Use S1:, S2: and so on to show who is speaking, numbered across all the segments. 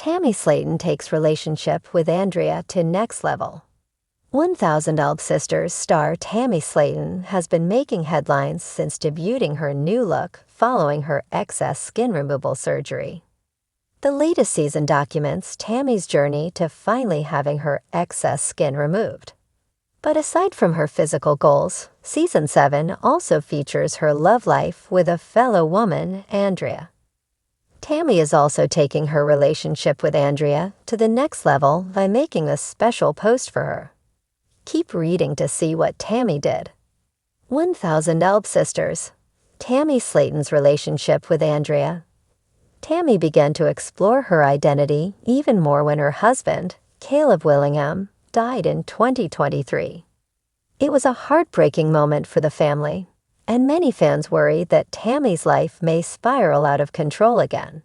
S1: Tammy Slaton takes relationship with Andrea to next level. 1000 Elb Sisters star Tammy Slaton has been making headlines since debuting her new look following her excess skin removal surgery. The latest season documents Tammy's journey to finally having her excess skin removed. But aside from her physical goals, Season 7 also features her love life with a fellow woman, Andrea. Tammy is also taking her relationship with Andrea to the next level by making a special post for her. Keep reading to see what Tammy did. 1000 Elb Sisters. Tammy Slaton's relationship with Andrea. Tammy began to explore her identity even more when her husband, Caleb Willingham, died in 2023. It was a heartbreaking moment for the family, and many fans worry that Tammy's life may spiral out of control again.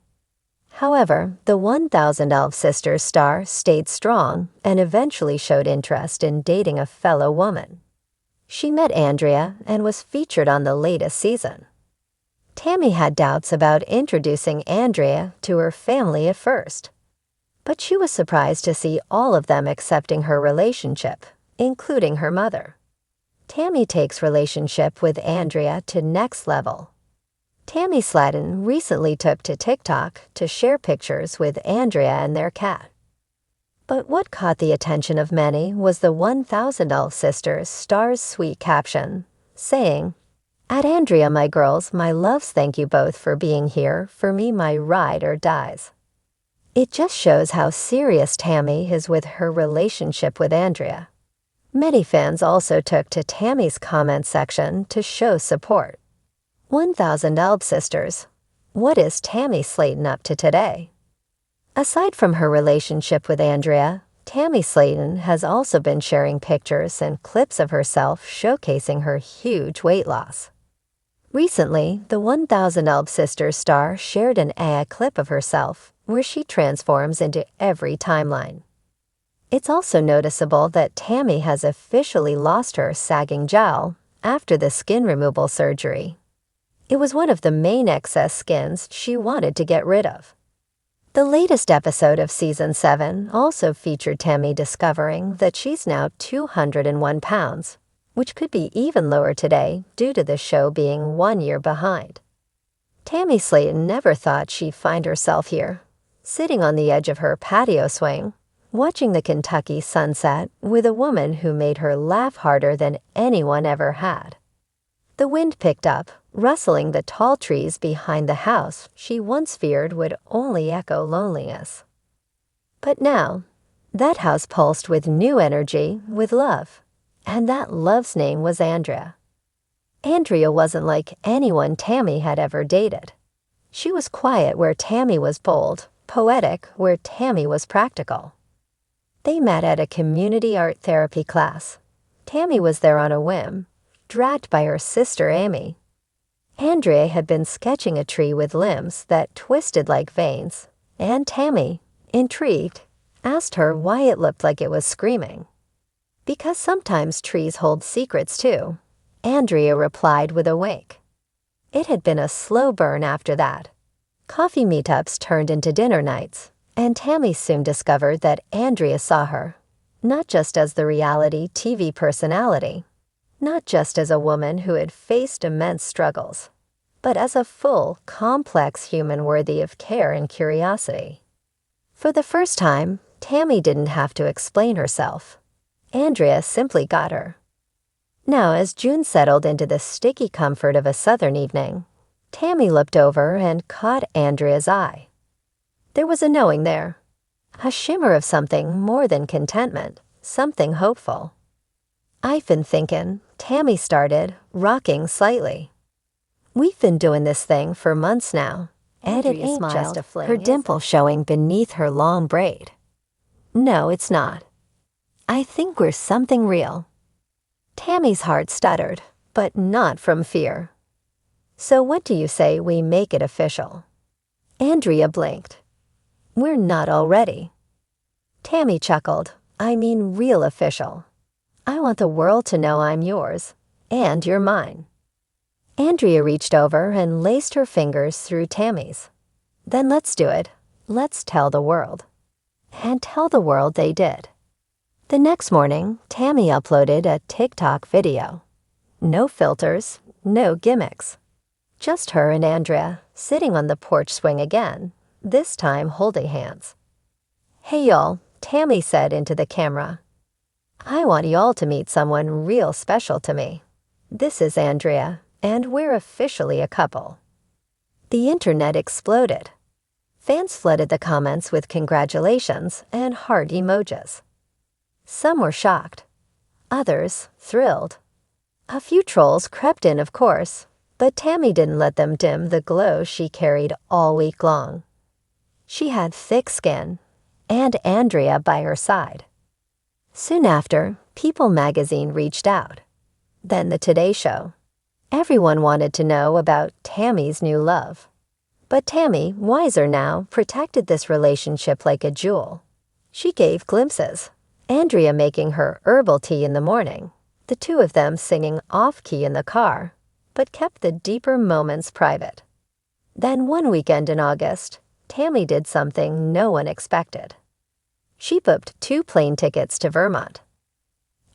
S1: However, the 1000 Elb Sisters star stayed strong and eventually showed interest in dating a fellow woman. She met Andrea and was featured on the latest season. Tammy had doubts about introducing Andrea to her family at first, but she was surprised to see all of them accepting her relationship, including her mother. Tammy takes relationship with Andrea to next level. Tammy Slaton recently took to TikTok to share pictures with Andrea and their cat. But what caught the attention of many was the 1000 Elf Sisters star's sweet caption, saying, "At Andrea, my girls, my loves, thank you both for being here, for me my ride or dies." It just shows how serious Tammy is with her relationship with Andrea. Many fans also took to Tammy's comment section to show support. 1000 Elb Sisters. What is Tammy Slaton up to today? Aside from her relationship with Andrea, Tammy Slaton has also been sharing pictures and clips of herself showcasing her huge weight loss. Recently, the 1000 Elb Sisters star shared an AI clip of herself where she transforms into every timeline. It's also noticeable that Tammy has officially lost her sagging jowl after the skin removal surgery. It was one of the main excess skins she wanted to get rid of. The latest episode of Season 7 also featured Tammy discovering that she's now 201 pounds, which could be even lower today due to the show being 1 year behind. Tammy Slaton never thought she'd find herself here, sitting on the edge of her patio swing, watching the Kentucky sunset with a woman who made her laugh harder than anyone ever had. The wind picked up, rustling the tall trees behind the house she once feared would only echo loneliness. But now, that house pulsed with new energy, with love, and that love's name was Andrea. Andrea wasn't like anyone Tammy had ever dated. She was quiet where Tammy was bold, poetic where Tammy was practical. They met at a community art therapy class. Tammy was there on a whim, dragged by her sister Amy. Andrea had been sketching a tree with limbs that twisted like veins, and Tammy, intrigued, asked her why it looked like it was screaming. "Because sometimes trees hold secrets too," Andrea replied with a wink. It had been a slow burn after that. Coffee meetups turned into dinner nights, and Tammy soon discovered that Andrea saw her, not just as the reality TV personality, not just as a woman who had faced immense struggles, but as a full, complex human worthy of care and curiosity. For the first time, Tammy didn't have to explain herself. Andrea simply got her. Now, as June settled into the sticky comfort of a southern evening, Tammy looked over and caught Andrea's eye. There was a knowing there, a shimmer of something more than contentment, something hopeful. "I've been thinking," Tammy started, rocking slightly. "We've been doing this thing for months now," and it ain't just a fling, her dimple showing beneath her long braid. "No, it's not. I think we're something real." Tammy's heart stuttered, but not from fear. "So what do you say we make it official?" Andrea blinked. "We're not already." Tammy chuckled. "I mean real official. I want the world to know I'm yours, and you're mine." Andrea reached over and laced her fingers through Tammy's. "Then let's do it. Let's tell the world." and tell the world they did. The next morning, Tammy uploaded a TikTok video. No filters, no gimmicks. Just her and Andrea sitting on the porch swing again, this time holding hands. "Hey y'all," Tammy said into the camera. "I want y'all to meet someone real special to me. This is Andrea, and we're officially a couple." The internet exploded. Fans flooded the comments with congratulations and heart emojis. Some were shocked, others thrilled. A few trolls crept in, of course, but Tammy didn't let them dim the glow she carried all week long. She had thick skin, and Andrea by her side. Soon after, People magazine reached out. Then the Today Show. Everyone wanted to know about Tammy's new love. But Tammy, wiser now, protected this relationship like a jewel. She gave glimpses, Andrea making her herbal tea in the morning, the two of them singing off-key in the car, but kept the deeper moments private. Then one weekend in August, Tammy did something no one expected. She booked 2 plane tickets to Vermont.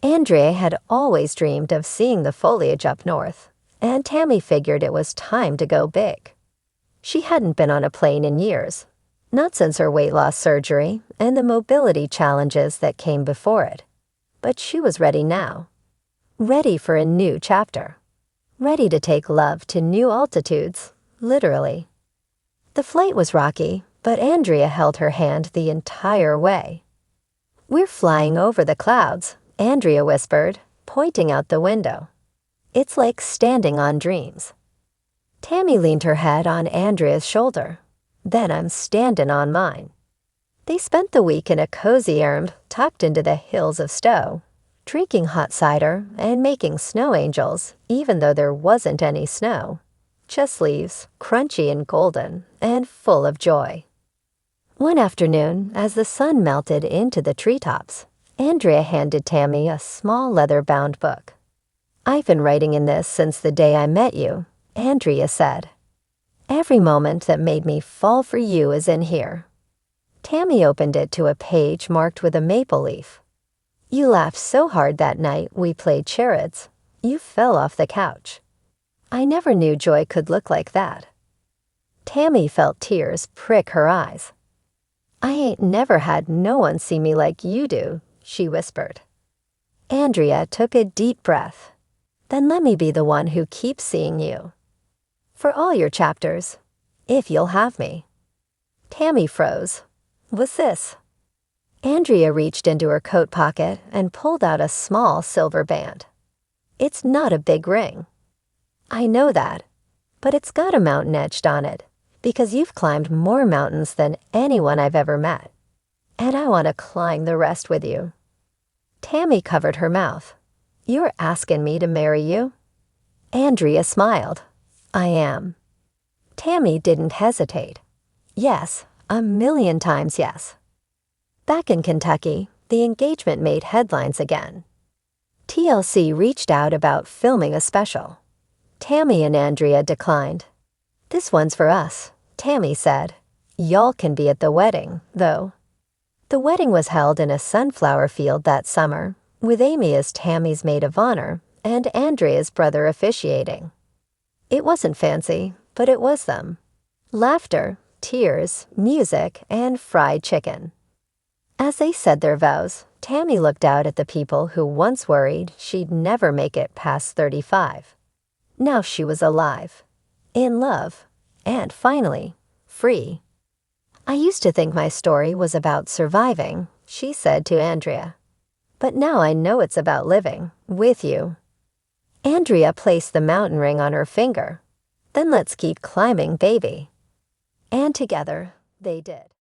S1: Andrea had always dreamed of seeing the foliage up north, and Tammy figured it was time to go big. She hadn't been on a plane in years, not since her weight loss surgery and the mobility challenges that came before it. But she was ready now. Ready for a new chapter. Ready to take love to new altitudes, literally. The flight was rocky, but Andrea held her hand the entire way. "We're flying over the clouds," Andrea whispered, pointing out the window. "It's like standing on dreams." Tammy leaned her head on Andrea's shoulder. "Then I'm standing on mine." They spent the week in a cozy erm tucked into the hills of Stowe, drinking hot cider and making snow angels, even though there wasn't any snow. Just leaves, crunchy and golden, and full of joy. One afternoon, as the sun melted into the treetops, Andrea handed Tammy a small leather-bound book. "I've been writing in this since the day I met you," Andrea said. "Every moment that made me fall for you is in here." Tammy opened it to a page marked with a maple leaf. "You laughed so hard that night we played charades. You fell off the couch. I never knew joy could look like that." Tammy felt tears prick her eyes. "I ain't never had no one see me like you do," she whispered. Andrea took a deep breath. "Then let me be the one who keeps seeing you. For all your chapters, if you'll have me." Tammy froze. "What's this?" Andrea reached into her coat pocket and pulled out a small silver band. "It's not a big ring." "I know that, but it's got a mountain etched on it, because you've climbed more mountains than anyone I've ever met. And I want to climb the rest with you." Tammy covered her mouth. "You're asking me to marry you?" Andrea smiled. "I am." Tammy didn't hesitate. "Yes, 1,000,000 times yes." Back in Kentucky, the engagement made headlines again. TLC reached out about filming a special. Tammy and Andrea declined. "This one's for us," Tammy said. "Y'all can be at the wedding, though." The wedding was held in a sunflower field that summer, with Amy as Tammy's maid of honor and Andrea's brother officiating. It wasn't fancy, but it was them. Laughter, tears, music, and fried chicken. As they said their vows, Tammy looked out at the people who once worried she'd never make it past 35. Now she was alive, in love, and finally, free. "I used to think my story was about surviving," she said to Andrea. "But now I know it's about living, with you." Andrea placed the mountain ring on her finger. "Then let's keep climbing, baby." And together, they did.